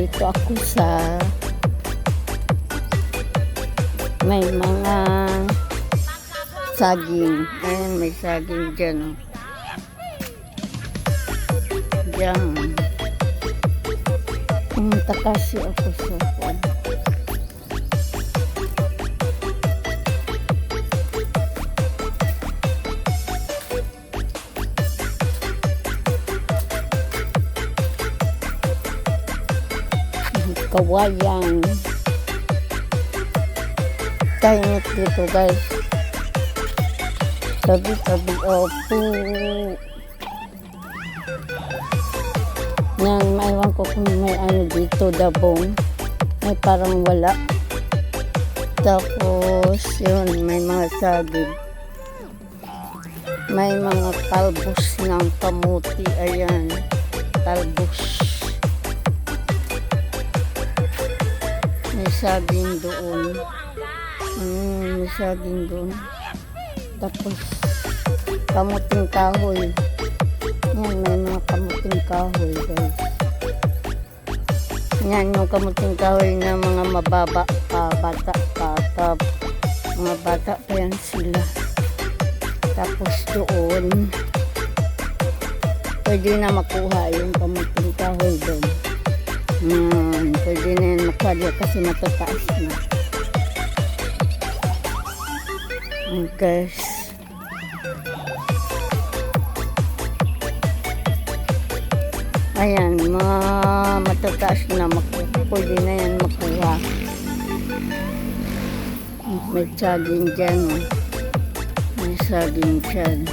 Nandito ako sa may mga saging. Ayan, may saging dyan. Oh. Diyan. Pumunta kasi ako sa kawayan. Kainit dito guys. Sabi opo. Yan, maiwan ko kung may ano dito, dabong. May parang wala. Tapos, yun, may mga saging. May mga talbos ng kamuti. Ayan, talbos. May saging doon. May saging doon. Tapos, kamuting kahoy. Yan, may mga kamuting kahoy, guys. Yan, yung kamuting kahoy na mga mababa pa, bata pa. Mga bata pa yan sila. Tapos doon, pwede na makuha yung kamuting kahoy doon. Pwede na yan makuha kasi matataas na. Guys. Ayan, mga matataas na pwede na yan makuha. May saging dyan. May saging dyan.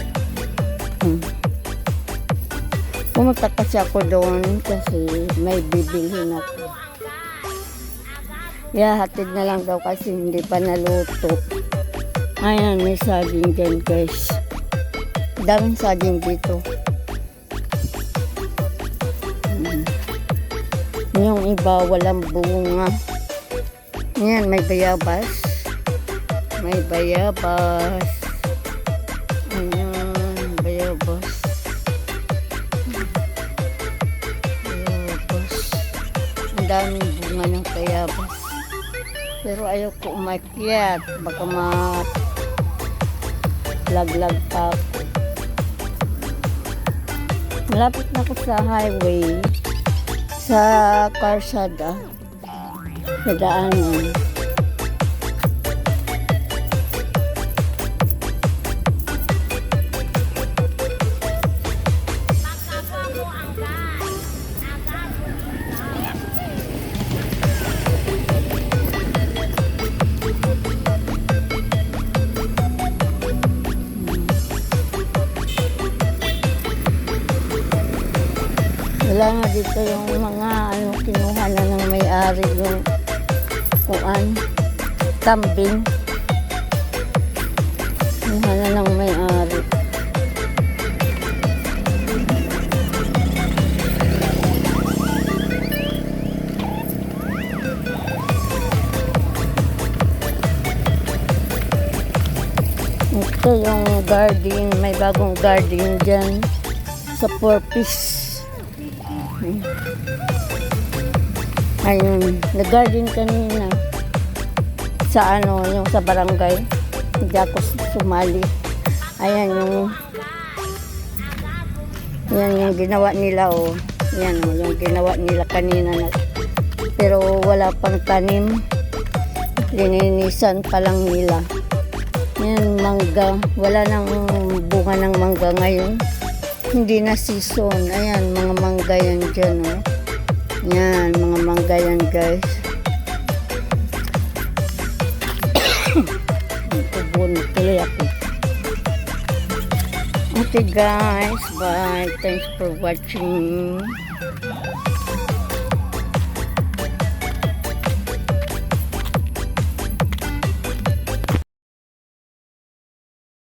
Pumunta kasi ako doon kasi may bibilhin ako. Hatid na lang daw kasi hindi pa naluto. Ayan, may saging dyan guys. Daming saging dito. Yung iba walang bunga. Ayan, may bayabas. May bayabas. Ayan, bayabas. Ang daming bunga ng bayabas. Pero ayaw ko umakyat. Baka laglag pa ako. Malapit na ako sa highway. Sa karsada. Sa daanan. Wala nga dito yung mga kinuha na ng may-ari yung kambing. Kinuha na ng may-ari. Ito yung garden, may bagong garden dyan sa Purpose. Ayun, nag-garden kanina sa yung sa barangay. Hindi ako sumali. Ayan yung ginawa nila Yan yung ginawa nila kanina pero wala pang tanim. Lininisan pa lang nila. Yan, mangga. Wala nang bunga ng mangga ngayon. Hindi na season. Ayan, mga mangga yan dyan, Yan, mga mangga yan, guys. Tubon, tuloy ako. Okay, guys. Bye. Thanks for watching.